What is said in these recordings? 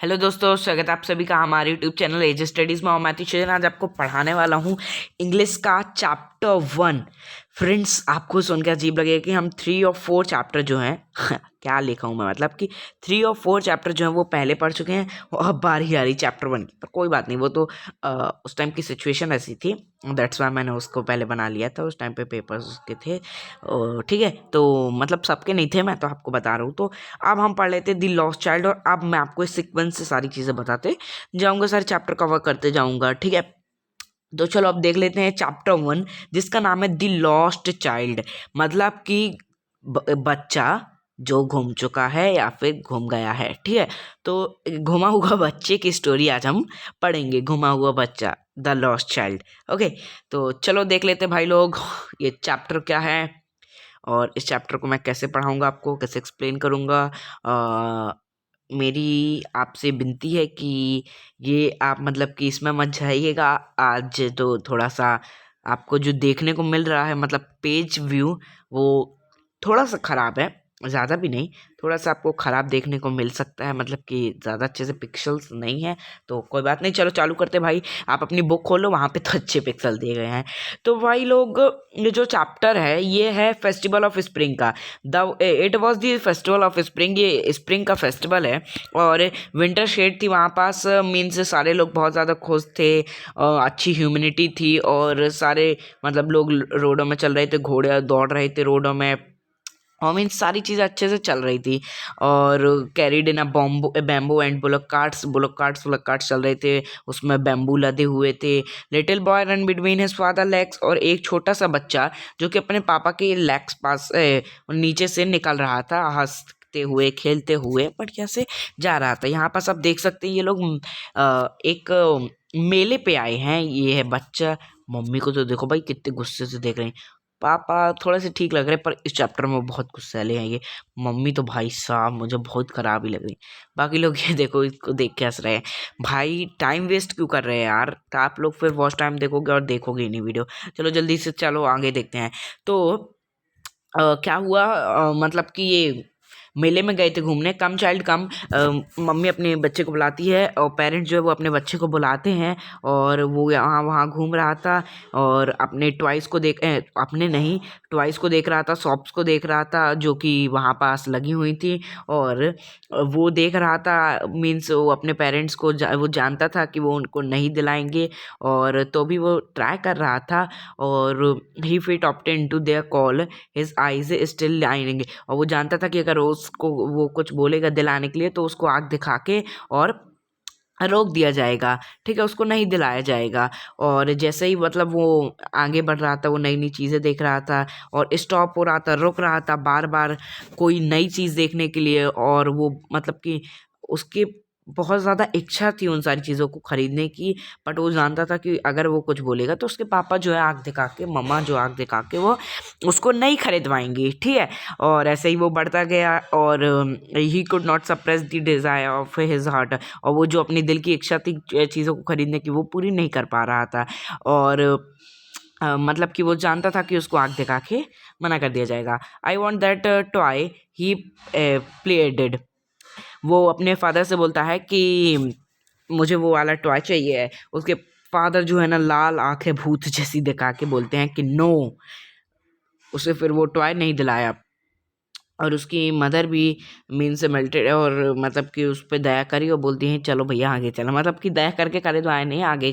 Hello दोस्तों, स्वागत है आप सभी का हमारे यूट्यूब चैनल एज स्टडीज़ में। मैं टीचर आज आपको पढ़ाने वाला हूँ इंग्लिश का चैप्टर 1। फ्रेंड्स, आपको सुनकर अजीब लगेगा कि हम 3 और 4 चैप्टर जो हैं क्या लिखा हूँ मैं, मतलब कि 3 और 4 चैप्टर जो हैं वो पहले पढ़ चुके हैं और अब बारी आ रही चैप्टर 1 की। पर कोई बात नहीं, वो तो उस टाइम की सिचुएशन ऐसी थी, दैट्स वाई मैंने उसको पहले बना लिया था। उस टाइम पे पेपर्स उसके थे, ठीक है। तो मतलब सबके नहीं थे, मैं तो आपको बता रहा हूँ। तो अब हम पढ़ लेते दी लॉस्ट चाइल्ड, और अब मैं आपको इस सीक्वेंस से सारी चीज़ें बताते जाऊंगा, सारे चैप्टर कवर करते जाऊंगा, ठीक है। तो चलो अब देख लेते हैं चैप्टर 1, जिसका नाम है दी लॉस्ट चाइल्ड। मतलब कि बच्चा जो घूम चुका है या फिर घूम गया है, ठीक है। तो घुमा हुआ बच्चे की स्टोरी आज हम पढ़ेंगे, घुमा हुआ बच्चा, द लॉस्ट चाइल्ड। ओके, तो चलो देख लेते हैं भाई लोग ये चैप्टर क्या है और इस चैप्टर को मैं कैसे पढ़ाऊंगा, आपको कैसे एक्सप्लेन करूंगा। मेरी आपसे विनती है कि ये आप मतलब कि इसमें मत जाइएगा आज। तो थोड़ा सा आपको जो देखने को मिल रहा है, मतलब पेज व्यू, वो थोड़ा सा ख़राब है, ज़्यादा भी नहीं, थोड़ा सा आपको ख़राब देखने को मिल सकता है, मतलब कि ज़्यादा अच्छे से पिक्सल्स नहीं है। तो कोई बात नहीं, चलो चालू करते भाई। आप अपनी बुक खोलो, वहाँ पे तो अच्छे पिक्सल दिए गए हैं। तो भाई लोग, ये जो चैप्टर है ये है फेस्टिवल ऑफ स्प्रिंग का। It was the festival of spring, ये स्प्रिंग का फेस्टिवल है और विंटर शेड थी वहाँ पास। मीन्स सारे लोग बहुत ज़्यादा खुश थे, अच्छी ह्यूमिनिटी थी और सारे मतलब लोग रोडों में चल रहे थे, घोड़े दौड़ रहे थे रोडों में, और मीन्स सारी चीज़ें अच्छे से चल रही थी। और carried in a bamboo and bullock carts चल रहे थे, उसमें बैम्बू लदे हुए थे। Little boy run between his father legs, और एक छोटा सा बच्चा जो कि अपने पापा के लेग्स पास नीचे से निकल रहा था, हंसते हुए खेलते हुए बढ़िया से जा रहा था। यहाँ पास आप देख सकते हैं ये लोग एक मेले पे आए हैं। ये है बच्चा, मम्मी को तो देखो भाई कितने गुस्से से देख रहे हैं। पापा थोड़े से ठीक लग रहे हैं, पर इस चैप्टर में बहुत गुस्सैले हैं ये। मम्मी तो भाई साहब मुझे बहुत खराब ही लग रही। बाकी लोग ये देखो, इसको देख के हंस रहे हैं। भाई टाइम वेस्ट क्यों कर रहे हैं यार, तो आप लोग फिर वॉच टाइम देखोगे और देखोगे ही नहीं वीडियो। चलो जल्दी से चलो आगे देखते हैं। तो क्या हुआ, मतलब कि ये मेले में गए थे घूमने। कम चाइल्ड कम, मम्मी अपने बच्चे को बुलाती है और पेरेंट्स जो है वो अपने बच्चे को बुलाते हैं, और वो यहाँ वहाँ घूम रहा था और अपने टॉयज़ को अपने नहीं, टॉयज़ को देख रहा था, शॉप्स को देख रहा था जो कि वहाँ पास लगी हुई थी। और वो देख रहा था, मीन्स वो अपने पेरेंट्स को वो जानता था कि वो उनको नहीं दिलाएंगे, और तो भी वो ट्राई कर रहा था। और he fit opted into their call, his eyes still lining, और वो जानता था कि अगर उसको वो कुछ बोलेगा दिलाने के लिए तो उसको आग दिखा के और रोक दिया जाएगा, ठीक है, उसको नहीं दिलाया जाएगा। और जैसे ही मतलब वो आगे बढ़ रहा था, वो नई नई चीज़ें देख रहा था और स्टॉप हो रहा था, रुक रहा था बार बार कोई नई चीज़ देखने के लिए। और वो मतलब कि उसकी बहुत ज़्यादा इच्छा थी उन सारी चीज़ों को खरीदने की, बट वो जानता था कि अगर वो कुछ बोलेगा तो उसके पापा जो है आग दिखा के, मम्मा जो आग दिखा के वो उसको नहीं खरीदवाएंगी, ठीक है। और ऐसे ही वो बढ़ता गया और he could not suppress the desire of his heart, और वो जो अपनी दिल की इच्छा थी चीज़ों को खरीदने की, वो पूरी नहीं कर पा रहा था। और मतलब कि वो जानता था कि उसको आग दिखा के मना कर दिया जाएगा। आई वॉन्ट दैट टॉय ही प्लेडेड, वो अपने फादर से बोलता है कि मुझे वो वाला टॉय चाहिए है। उसके फादर जो है ना, लाल आंखें भूत जैसी दिखा के बोलते हैं कि नो, उसे फिर वो टॉय नहीं दिलाया। और उसकी मदर भी मीन से मेल्टेड है, और मतलब कि उस पर दया करी और बोलती हैं चलो भैया आगे चलो, मतलब कि दया करके करे तो आए नहीं, आगे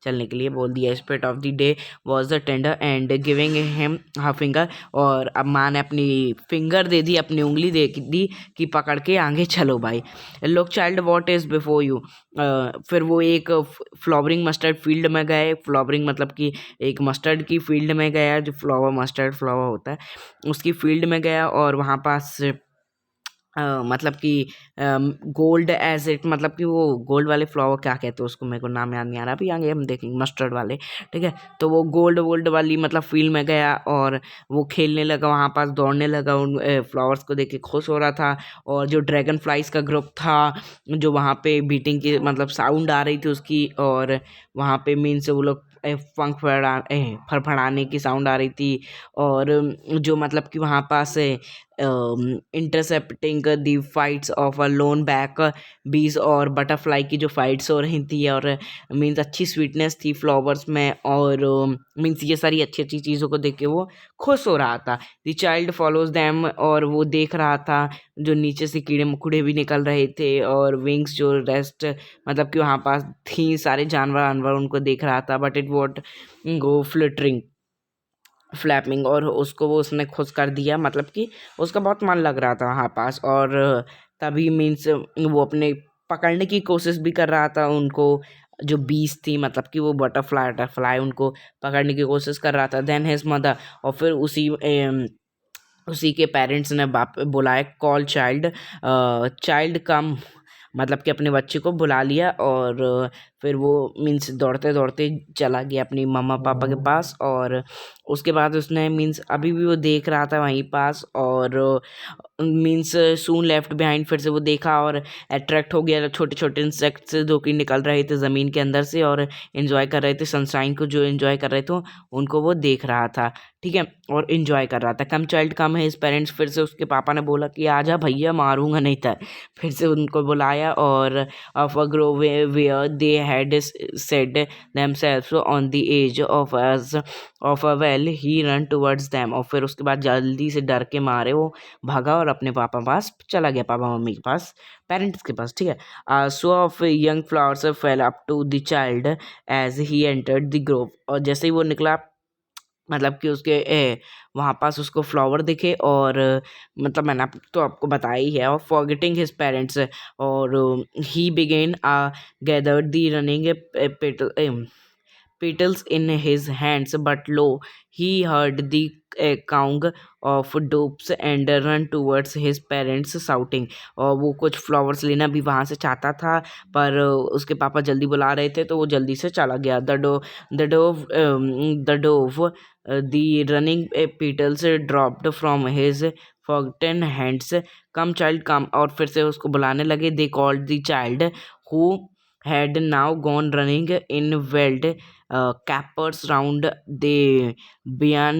चलने के लिए बोल दिया। Spirit of the day was the tender and giving him her finger, और अब माँ ने अपनी फिंगर दे दी, अपनी उंगली दे दी कि पकड़ के आगे चलो भाई। Look child what is before you, फिर वो एक फ्लावरिंग मस्टर्ड फील्ड में गए। फ्लावरिंग मतलब कि एक मस्टर्ड की फील्ड में गया, जो फ्लावर मस्टर्ड फ्लावर होता है उसकी फील्ड में गया, और वहाँ पास मतलब कि गोल्ड एज इट, मतलब कि वो गोल्ड वाले फ्लावर क्या कहते हैं उसको, मेरे को नाम याद नहीं आ रहा, अभी आगे हम देखेंगे, मस्टर्ड वाले, ठीक है। तो वो गोल्ड वोल्ड वाली मतलब फील्ड में गया और वो खेलने लगा, वहाँ पास दौड़ने लगा, उन फ्लावर्स को देख के खुश हो रहा था। और जो ड्रैगन फ्लाइज का ग्रुप था, जो वहाँ पे बीटिंग की मतलब साउंड आ रही थी उसकी, और वहाँ पे मीन से वो लोग पंख फड़फड़ाने की साउंड आ रही थी। और जो मतलब कि वहाँ पास intercepting the fights of a lone back bees और बटरफ्लाई की जो फाइट्स हो रही थी, और मीन्स अच्छी स्वीटनेस थी फ्लावर्स में, और मीन्स ये सारी अच्छी अच्छी चीज़ों को देख के वो खुश हो रहा था। द चाइल्ड फॉलोज दैम, और वो देख रहा था जो नीचे से कीड़े मकोड़े भी निकल रहे थे, और विंग्स जो रेस्ट मतलब कि वहाँ पास थी, सारे जानवर जानवर उनको देख रहा था। But it what go flittering flapping, और उसको वो उसने खुश कर दिया, मतलब कि उसका बहुत मन लग रहा था वहाँ पास। और तभी मीन्स वो अपने पकड़ने की कोशिश भी कर रहा था उनको, जो बीस थी मतलब कि वो बटरफ्लाई बटरफ्लाई उनको पकड़ने की कोशिश कर रहा था। देन हिज मदर, और फिर उसी के पेरेंट्स ने बाप बुलाया, कॉल चाइल्ड, चाइल्ड कम, मतलब कि अपने बच्चे को बुला लिया, और फिर वो मीन्स दौड़ते दौड़ते चला गया अपनी मम्मा पापा के पास। और उसके बाद उसने मीन्स अभी भी वो देख रहा था वहीं पास, और मीन्स सून लेफ्ट बिहाइंड, फिर से वो देखा और अट्रैक्ट हो गया छोटे छोटे इंसेक्ट्स जो कि निकल रहे थे ज़मीन के अंदर से, और इन्जॉय कर रहे थे सनशाइन को, जो इन्जॉय कर रहे थे उनको वो देख रहा था, ठीक है, और इन्जॉय कर रहा था। कम चाइल्ड कम है, हिज पेरेंट्स, फिर से उसके पापा ने बोला कि आजा भैया, मारूंगा नहीं था। फिर से उनको बुलाया, और of a grove where they had set themselves on the edge of a well he ran towards them, और फिर उसके बाद जल्दी से डर के मारे वो भागा और अपने पापा पास चला गया, पापा मम्मी के पास, पेरेंट्स के पास, ठीक है। So of young flowers fell up to the child as he entered the grove, और जैसे ही वो निकला मतलब कि उसके वहाँ पास उसको फ्लावर दिखे, और मतलब मैंने तो आपको बताया ही है, और फॉरगेटिंग हिज पेरेंट्स, और ही begin gathered the running petals in his hands, but lo, he heard the cawing of doves and run towards his parents shouting। और वो कुछ फ्लावर्स लेना भी वहाँ से चाहता था, पर उसके पापा जल्दी बुला रहे थे तो वो जल्दी से चला गया। The dove the running petals dropped from his forgotten hands। Come child come, और फिर से उसको बुलाने लगे। They called the child who had now gone running in wild capers round the banyan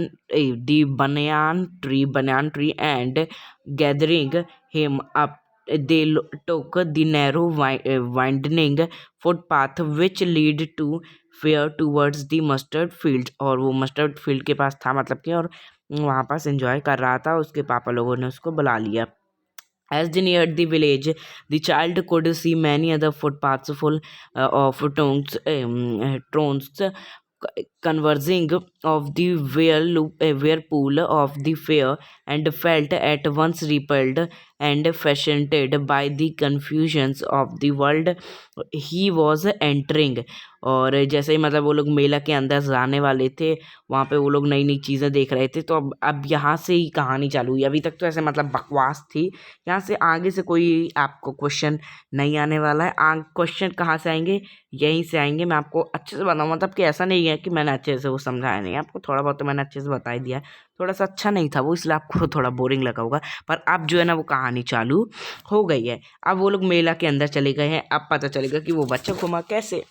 tree, and gathering him up they took the narrow winding footpath which lead to fair towards the mustard field, और वो mustard field के पास था मतलब कि, और वहाँ पास enjoy कर रहा था। उसके पापा लोगों ने उसको बुला लिया। As they neared the village, the child could see many other footpaths full of tones conversing of the whirlpool of the fair, and felt at once repelled and fascinated by the confusions of the world he was entering। और जैसे ही मतलब वो लोग मेला के अंदर जाने वाले थे, वहाँ पे वो लोग नई नई चीज़ें देख रहे थे, तो अब यहाँ से ही कहानी चालू हुई। अभी तक तो ऐसे मतलब बकवास थी, यहाँ से आगे से कोई आपको क्वेश्चन नहीं आने वाला है। क्वेश्चन कहाँ से आएंगे, यहीं से आएंगे। मैं आपको अच्छे से बताऊँ, मतलब कि ऐसा नहीं है कि मैंने अच्छे से वो समझाया नहीं, आपको थोड़ा बहुत तो मैंने अच्छे से बता ही दिया है। थोड़ा सा अच्छा नहीं था वो, इसलिए आपको थोड़ा बोरिंग लगा होगा, पर अब जो है ना वो कहानी चालू हो गई है। अब वो लोग मेला के अंदर चले गए हैं, अब पता चलेगा कि वो बच्चा घुमा कैसे,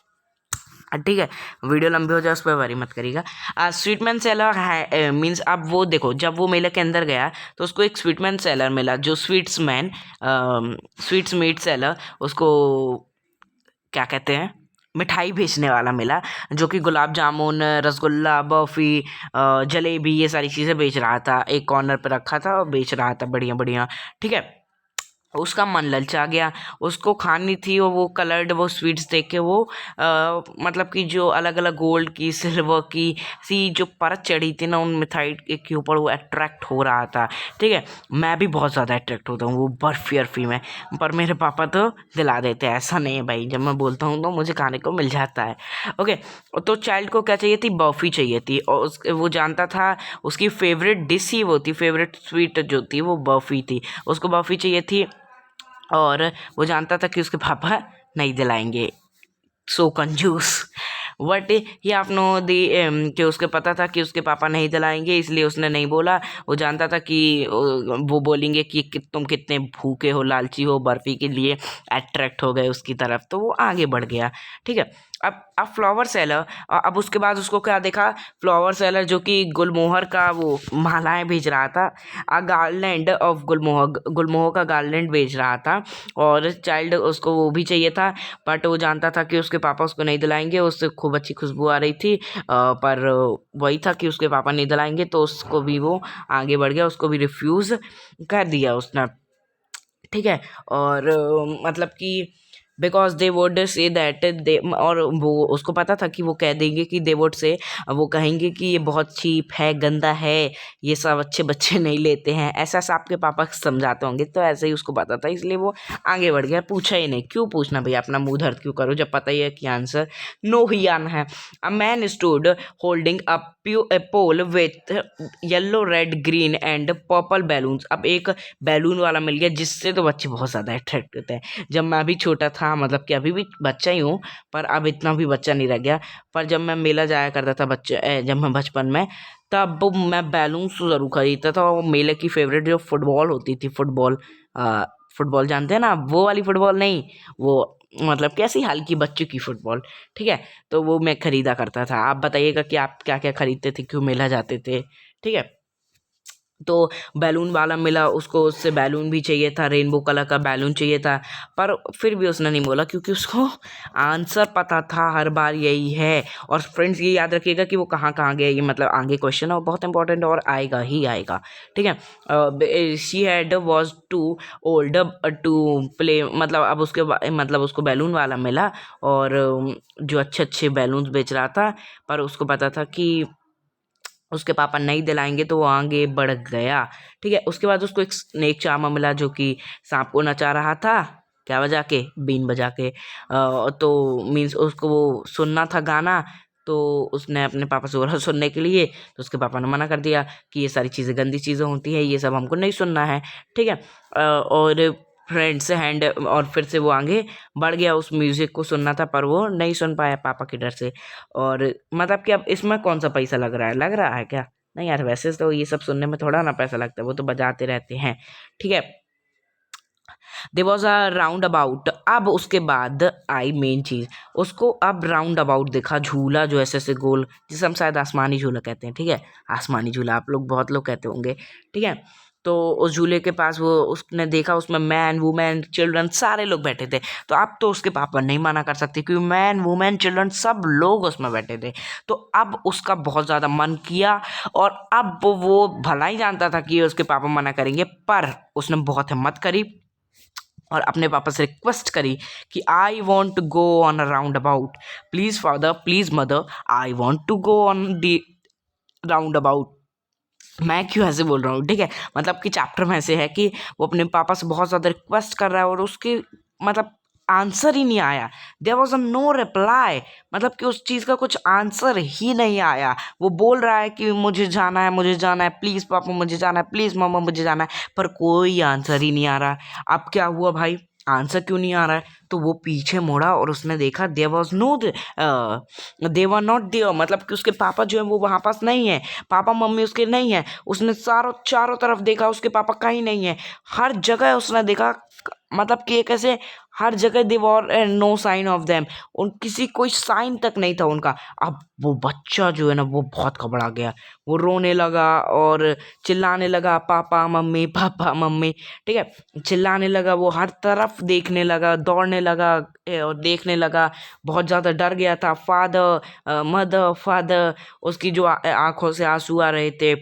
ठीक है। वीडियो लंबी हो जाए उस पर वरी मत करिएगा। स्वीटमैन सेलर है मीन्स अब वो देखो, जब वो मेले के अंदर गया तो उसको एक स्वीटमैन सेलर मिला, जो स्वीट्स मीट सेलर, उसको क्या कहते हैं, मिठाई बेचने वाला मिला, जो कि गुलाब जामुन, रसगुल्ला, बर्फ़ी, जलेबी, ये सारी चीज़ें बेच रहा था। एक कॉर्नर पे रखा था और बेच रहा था बढ़िया बढ़िया, ठीक है। उसका मन ललचा गया, उसको खानी थी, और वो कलर्ड वो स्वीट्स देख के वो मतलब कि जो अलग अलग गोल्ड की, सिल्वर की सी जो परत चढ़ी थी ना उन मिठाई के ऊपर, वो अट्रैक्ट हो रहा था, ठीक है। मैं भी बहुत ज़्यादा अट्रैक्ट होता हूँ वो बर्फ़ी अर्फ़ी में, पर मेरे पापा तो दिला देते हैं। ऐसा नहीं है भाई, जब मैं बोलता हूँ तो मुझे खाने को मिल जाता है, ओके। तो चाइल्ड को क्या चाहिए थी, बर्फ़ी चाहिए थी, और वो जानता था उसकी फेवरेट डिश ही वो थी, फेवरेट स्वीट जो थी वो बर्फ़ी थी, उसको बर्फ़ी चाहिए थी, और वो जानता था कि उसके पापा नहीं दिलाएंगे। सो कंजूस, बट ये आप नो दी कि उसके पता था कि उसके पापा नहीं दिलाएंगे, इसलिए उसने नहीं बोला। वो जानता था कि वो बोलेंगे कि तुम कितने भूखे हो, लालची हो, बर्फ़ी के लिए अट्रैक्ट हो गए उसकी तरफ, तो वो आगे बढ़ गया, ठीक है। अब फ्लावर सेलर, अब उसके बाद उसको क्या देखा, फ्लावर सेलर जो कि गुलमोहर का वो मालाएं भेज रहा था, गार्लैंड ऑफ गुलमोहर का गार्लैंड भेज रहा था। और चाइल्ड उसको वो भी चाहिए था, बट वो जानता था कि उसके पापा उसको नहीं दिलाएंगे। उससे खूब अच्छी खुशबू आ रही थी, पर वही था कि उसके पापा नहीं दिलाएंगे, तो उसको भी वो आगे बढ़ गया, उसको भी रिफ्यूज़ कर दिया उसने। ठीक है। और मतलब कि because they would say that they, और वो उसको पता था कि वो कह देंगे कि दे वुड से, वो कहेंगे कि ये बहुत चीप है, गंदा है, ये सब अच्छे बच्चे नहीं लेते हैं, ऐसा ऐसा आपके पापा समझाते होंगे। तो ऐसे ही उसको पता था, इसलिए वो आगे बढ़ गया, पूछा ही नहीं। क्यों पूछना भैया, अपना मुंह धर क्यों करो जब पता ही है कि आंसर नो ही आना है। A man stood holding a pole with yellow, red, green and purple balloons. अब एक बैलून वाला मिल गया, जिससे तो बच्चे बहुत ज़्यादा अट्रैक्ट होते हैं। जब मैं अभी छोटा था, मतलब कि अभी भी बच्चा ही हूँ, पर अब इतना भी बच्चा नहीं रह गया। पर जब मैं मेला जाया करता था जब मैं बचपन में, तब मैं बैलून्स ज़रूर खरीदता था। और मेले की फेवरेट जो फुटबॉल होती थी, फुटबॉल जानते हैं ना, वो वाली फुटबॉल नहीं, वो मतलब कैसी हल्की बच्चों की फुटबॉल। ठीक है। तो वो मैं खरीदा करता था। आप बताइएगा कि आप क्या क्या खरीदते थे, क्यों मेला जाते थे। ठीक है। तो बैलून वाला मिला, उसको उससे बैलून भी चाहिए था, रेनबो कलर का बैलून चाहिए था। पर फिर भी उसने नहीं बोला, क्योंकि उसको आंसर पता था हर बार यही है। और फ्रेंड्स ये याद रखिएगा कि वो कहाँ कहाँ गया, ये मतलब आगे क्वेश्चन है और बहुत इंपॉर्टेंट और आएगा ही आएगा। ठीक है। She had was too old to play, मतलब अब मतलब उसको बैलून वाला मिला, और जो अच्छे अच्छे बैलून्स बेच रहा था, पर उसको पता था कि उसके पापा नहीं दिलाएंगे, तो वो आगे बढ़ गया। ठीक है। उसके बाद उसको एक स्नेक चार्मर मिला, जो कि सांप को नचा रहा था, क्या बजा के, बीन बजा के। तो मीन्स उसको वो सुनना था गाना, तो उसने अपने पापा से बोला सुनने के लिए, तो उसके पापा ने मना कर दिया कि ये सारी चीज़ें गंदी चीज़ें होती हैं, ये सब हमको नहीं सुनना है। ठीक है। और फ्रेंड्स हैंड, और फिर से वो आगे बढ़ गया, उस म्यूज़िक को सुनना था, पर वो नहीं सुन पाया पापा के डर से। और मतलब कि अब इसमें कौन सा पैसा लग रहा है क्या? नहीं यार, वैसे तो ये सब सुनने में थोड़ा ना पैसा लगता है, वो तो बजाते रहते हैं। ठीक है। There was a roundabout. अब उसके बाद आई मेन चीज़, उसको अब राउंड अबाउट देखा, झूला जो ऐसे ऐसे गोल, जिसे हम शायद आसमानी झूला कहते हैं। ठीक है। आसमानी झूला आप लोग बहुत लोग कहते होंगे। ठीक है। तो उस झूले के पास वो उसने देखा, उसमें मैन वुमेन चिल्ड्रन सारे लोग बैठे थे। तो अब तो उसके पापा नहीं मना कर सकते, क्योंकि मैन वुमेन चिल्ड्रन सब लोग उसमें बैठे थे। तो अब उसका बहुत ज़्यादा मन किया, और अब वो भला ही जानता था कि उसके पापा मना करेंगे, पर उसने बहुत हिम्मत करी और अपने पापा से रिक्वेस्ट करी कि I want to go on a roundabout, please father, please mother, I want to go on the roundabout. मैं क्यों ऐसे बोल रहा हूँ, ठीक है। मतलब कि चैप्टर में ऐसे है कि वो अपने पापा से बहुत ज़्यादा रिक्वेस्ट कर रहा है, और उसके मतलब आंसर ही नहीं आया। There was a no reply, मतलब कि उस चीज़ का कुछ आंसर ही नहीं आया। वो बोल रहा है कि मुझे जाना है, मुझे जाना है, प्लीज़ पापा मुझे जाना है, प्लीज़ मम्मा मुझे जाना है, पर कोई आंसर ही नहीं आ रहा। अब क्या हुआ भाई, आंसर क्यों नहीं आ रहा है? तो वो पीछे मुड़ा और उसने देखा there was no, they were not there, मतलब कि उसके पापा जो है वो वहाँ पास नहीं है, पापा मम्मी उसके नहीं है। उसने चारों तरफ देखा, उसके पापा कहीं नहीं है। हर जगह उसने देखा, मतलब कि एक ऐसे हर जगह there were no sign of them, उन किसी कोई साइन तक नहीं था उनका। अब वो बच्चा जो है ना, वो बहुत घबरा गया, वो रोने लगा और चिल्लाने लगा, पापा मम्मी पापा मम्मी। ठीक है। चिल्लाने लगा, वो हर तरफ देखने लगा, दौड़ने लगा, और देखने लगा, बहुत ज़्यादा डर गया था। फादर मदर फादर, उसकी जो आंखों से आंसू आ रहे थे,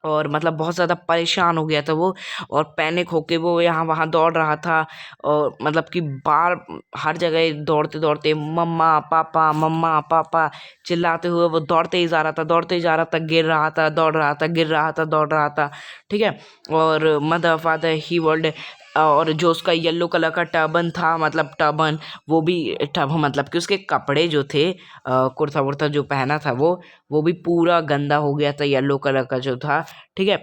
और मतलब बहुत ज़्यादा परेशान हो गया था वो, और पैनिक होके वो यहाँ वहाँ दौड़ रहा था। और मतलब कि बार हर जगह दौड़ते दौड़ते मम्मा पापा चिल्लाते हुए वो दौड़ते ही जा रहा था, दौड़ते ही जा रहा था, गिर रहा था, दौड़ रहा था, गिर रहा था, दौड़ रहा था। ठीक है। और मदर फादर ही वर्ल्ड, और जो उसका येलो कलर का टर्बन था, मतलब टर्बन, वो भी मतलब कि उसके कपड़े जो थे, कुर्ता वुर्ता जो पहना था वो भी पूरा गंदा हो गया था, येलो कलर का जो था। ठीक है।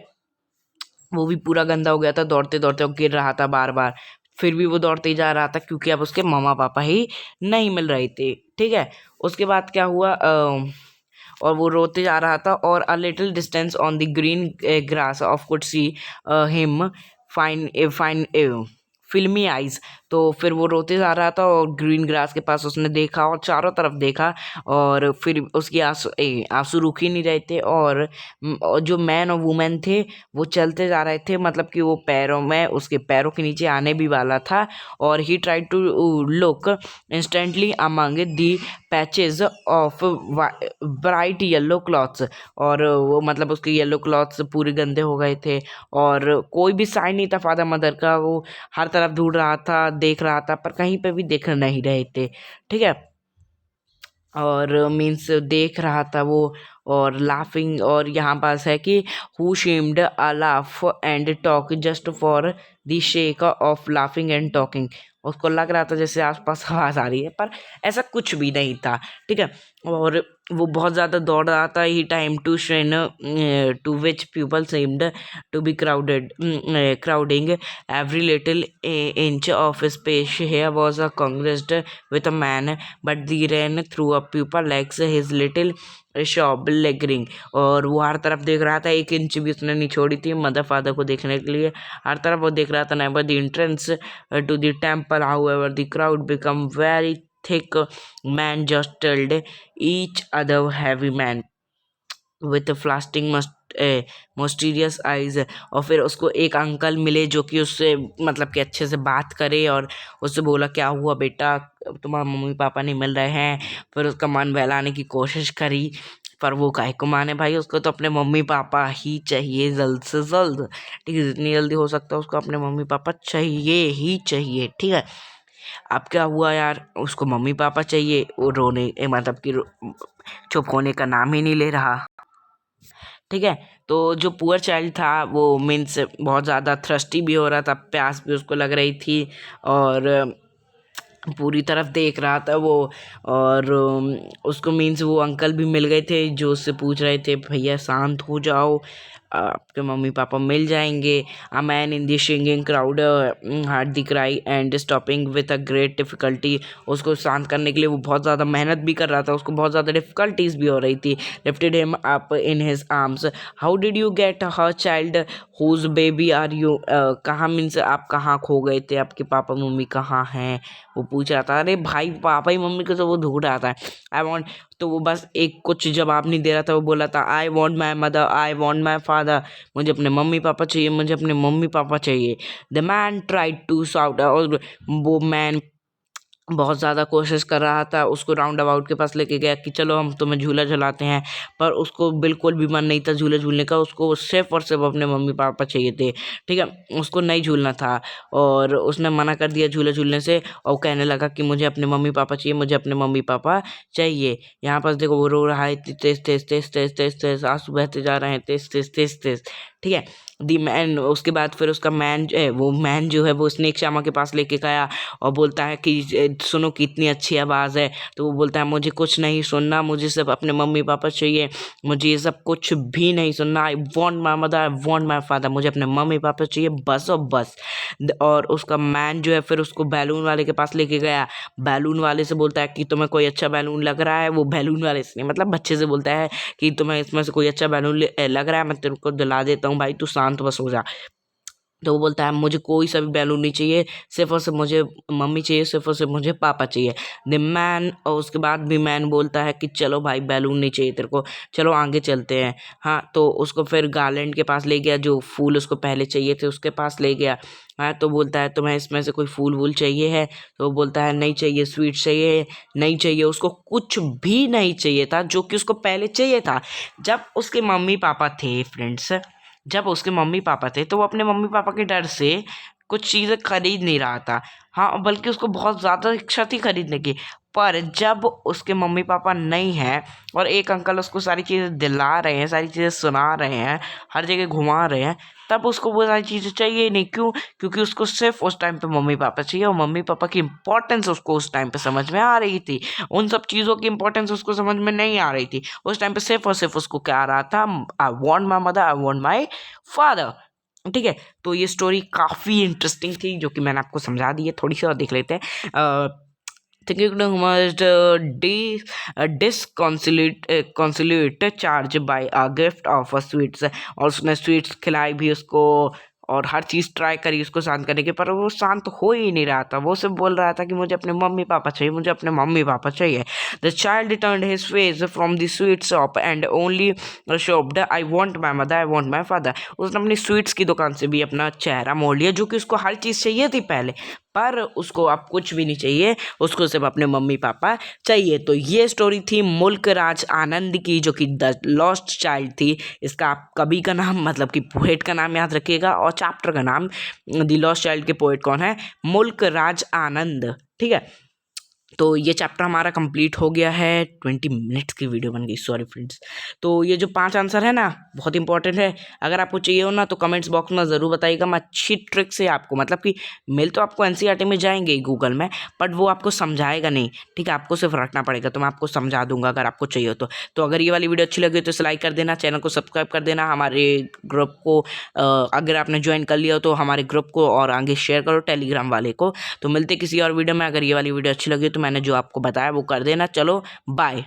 वो भी पूरा गंदा हो गया था, दौड़ते दौड़ते वो गिर रहा था बार बार। फिर भी वो दौड़ते ही जा रहा था, क्योंकि अब उसके मम्मा पापा ही नहीं मिल रहे थे। ठीक है। उसके बाद क्या हुआ, और वो रोते जा रहा था, और a little distance on the green grass of could see him fine fine फिल्मी आइज। तो फिर वो रोते जा रहा था और ग्रीन ग्रास के पास उसने देखा और चारों तरफ देखा और फिर उसकी आंसू रुक ही नहीं रहे थे और जो मैन और वुमेन थे वो चलते जा रहे थे, मतलब कि वो पैरों में उसके पैरों के नीचे आने भी वाला था और he tried to look instantly among the patches of bright yellow clothes और वो मतलब उसके येलो क्लॉथ्स पूरे गंदे हो गए थे और कोई भी साइन नहीं था फादर मदर का। वो हर तरफ ढूंढ रहा था, देख रहा था, पर कहीं पे भी देख नहीं रहे थे। ठीक है, और मीन्स देख रहा था वो और लाफिंग, और यहाँ पास है कि who shamed a laugh and talk just for the shake of laughing and talking. उसको लग रहा था जैसे आसपास आवाज आ रही है, पर ऐसा कुछ भी नहीं था। ठीक है, और वो बहुत ज़्यादा दौड़ रहा था। He time to shrine to which people seemed to be crowding every little inch of space here was congressed with a man, but they ran through a pupil legs his little shop lingering. और वो हर तरफ देख रहा था, 1 inch भी उसने नहीं छोड़ी थी मदर फादर को देखने के लिए। हर तरफ वो देख रहा था। Never the entrance to the temple however the crowd become very thick man just told each other heavy man with flashing mysterious eyes. और फिर उसको एक अंकल मिले जो कि उससे मतलब कि अच्छे से बात करे और उससे बोला क्या हुआ बेटा, तुम्हारे मम्मी पापा नहीं मिल रहे हैं। फिर उसका मन बहलाने की कोशिश करी, पर वो काहे को माने भाई, उसको तो अपने मम्मी पापा ही चाहिए जल्द से जल्द। ठीक है, जितनी जल्दी हो सकता है उसको अपने मम्मी पापा चाहिए ही चाहिए। ठीक है, अब क्या हुआ यार, उसको मम्मी पापा चाहिए। वो रोने मतलब कि चुप होने का नाम ही नहीं ले रहा। ठीक है, तो जो पुअर चाइल्ड था वो मीन्स बहुत ज़्यादा थ्रस्टी भी हो रहा था, प्यास भी उसको लग रही थी और पूरी तरफ देख रहा था वो। और उसको मीन्स वो अंकल भी मिल गए थे जो उससे पूछ रहे थे भैया शांत हो जाओ, आपके मम्मी पापा मिल जाएंगे। A man in the singing crowd hard the cry and stopping with a great difficulty. उसको शांत करने के लिए वो बहुत ज़्यादा मेहनत भी कर रहा था, उसको बहुत ज़्यादा डिफिकल्टीज भी हो रही थी। Lifted him up in his arms. How did you get her child whose baby are you. कहाँ मीन्स आप कहाँ खो गए थे, आपके पापा मम्मी कहाँ हैं, वो पूछ रहा था। अरे भाई पापा ही मम्मी को तो वो ढूंढ रहा था। आई वॉन्ट, तो वो बस एक कुछ जवाब नहीं दे रहा था, वो बोला था I want my mother, I want my father. मुझे अपने मम्मी पापा चाहिए, मुझे अपने मम्मी पापा चाहिए। The man tried to shout, और वो मैन बहुत ज़्यादा कोशिश कर रहा था, उसको राउंड अबाउट के पास लेके गया कि चलो हम तुम्हें झूला झुलाते हैं, पर उसको बिल्कुल भी मन नहीं था झूले झूलने का। उसको सिर्फ और सिर्फ अपने मम्मी पापा चाहिए थे। ठीक है, उसको नहीं झूलना था और उसने मना कर दिया झूले झूलने से और कहने लगा कि मुझे अपने मम्मी पापा चाहिए, मुझे अपने मम्मी पापा चाहिए। यहाँ पर देखो वो रो रहा है, तेज तेज तेज तेज तेज तेज आंसू बहते जा रहे हैं, तेज तेज तेज तेज। ठीक है, दी मैन, उसके बाद फिर उसका मैन जो है, वो मैन जो है वो स्नेक श्यामा के पास लेके गया और बोलता है कि सुनो कितनी अच्छी आवाज़ है। तो वो बोलता है मुझे कुछ नहीं सुनना, मुझे सिर्फ अपने मम्मी पापा चाहिए, मुझे ये सब कुछ भी नहीं सुनना। I want my mother, I want my father, मुझे अपने मम्मी पापा चाहिए बस और बस। और उसका मैन जो है फिर उसको बैलून वाले के पास लेके गया। बैलून वाले से बोलता है कि तुम्हें कोई अच्छा बैलून लग रहा है। वो बैलून वाले से नहीं, मतलब बच्चे से बोलता है कि तुम्हें इसमें से कोई अच्छा बैलून लग रहा है, मैं तेरे को दिला देता हूँ भाई, तू शांत बस हो जा। तो वो बोलता है मुझे कोई सा भी बैलून नहीं चाहिए, सिर्फ और सिर्फ मुझे मम्मी चाहिए, सिर्फ और सिर्फ मुझे पापा चाहिए। द मैन, और उसके बाद भी मैन बोलता है कि चलो भाई बैलून नहीं चाहिए तेरे को, चलो आगे चलते हैं। हाँ, तो उसको फिर गार्लैंड के पास ले गया, जो फूल उसको पहले चाहिए थे उसके पास ले गया। हाँ, तो बोलता है तुम्हें इसमें से कोई फूल वूल चाहिए है। तो वो बोलता है नहीं चाहिए, स्वीट चाहिए नहीं चाहिए। उसको कुछ भी नहीं चाहिए था जो कि उसको पहले चाहिए था। जब उसके मम्मी पापा थे फ्रेंड्स, जब उसके मम्मी पापा थे तो वो अपने मम्मी पापा के डर से कुछ चीज़ें खरीद नहीं रहा था। हाँ, बल्कि उसको बहुत ज़्यादा इच्छा थी खरीदने की। पर जब उसके मम्मी पापा नहीं हैं और एक अंकल उसको सारी चीज़ें दिला रहे हैं, सारी चीज़ें सुना रहे हैं, हर जगह घुमा रहे हैं, तब उसको वो सारी चीज़ें चाहिए ही नहीं। क्यों? क्योंकि उसको सिर्फ उस टाइम पे मम्मी पापा चाहिए और मम्मी पापा की इंपॉर्टेंस उसको उस टाइम पे समझ में आ रही थी। उन सब चीज़ों की इंपॉर्टेंस उसको समझ में नहीं आ रही थी। उस टाइम पे सिर्फ और सिर्फ उसको क्या आ रहा था, I want my mother, I want my father. ठीक है, तो ये स्टोरी काफ़ी इंटरेस्टिंग थी जो कि मैंने आपको समझा दी है। थोड़ी सी और देख लेते हैं। Kingdom must disconsolate charge by a gift of a sweets। और उसने स्वीट्स खिलाई भी उसको और हर चीज़ ट्राई करी उसको शांत करने की, पर वो शांत हो ही नहीं रहा था। वो सिर्फ बोल रहा था कि मुझे अपने मम्मी पापा चाहिए, मुझे अपने मम्मी पापा चाहिए। The child turned his face from the sweet shop and only shouted, I want my mother, I want my father. उसने अपनी स्वीट्स की दुकान से भी अपना चेहरा मोड़ लिया, जो कि उसको हर चीज़ चाहिए थी पहले, पर उसको अब कुछ भी नहीं चाहिए, उसको सिर्फ अपने मम्मी पापा चाहिए। तो ये स्टोरी थी मुल्क राज आनंद की, जो कि द लॉस्ट चाइल्ड थी। इसका आप कवि का नाम मतलब कि पोएट का नाम याद रखिएगा, और चैप्टर का नाम द लॉस्ट चाइल्ड के पोएट कौन है, मुल्क राज आनंद। ठीक है, तो ये चैप्टर हमारा कंप्लीट हो गया है। 20 मिनट्स की वीडियो बन गई, सॉरी फ्रेंड्स। तो ये जो 5 आंसर है ना, बहुत इंपॉर्टेंट है। अगर आपको चाहिए हो ना तो कमेंट्स बॉक्स में ज़रूर बताइएगा। मैं अच्छी ट्रिक से आपको, मतलब कि मिल तो आपको एनसीईआरटी में जाएंगे गूगल में, बट वो आपको समझाएगा नहीं, ठीक है, आपको सिर्फ रटना पड़ेगा। तो मैं आपको समझा दूंगा अगर आपको चाहिए हो तो अगर ये वाली वीडियो अच्छी लगी तो इसे लाइक कर देना, चैनल को सब्सक्राइब कर देना, हमारे ग्रुप को अगर आपने ज्वाइन कर लिया हो तो हमारे ग्रुप को और आगे शेयर करो टेलीग्राम वाले को। तो मिलते किसी और वीडियो में। अगर ये वाली वीडियो अच्छी लगी तो मैंने जो आपको बताया वो कर देना। चलो बाय।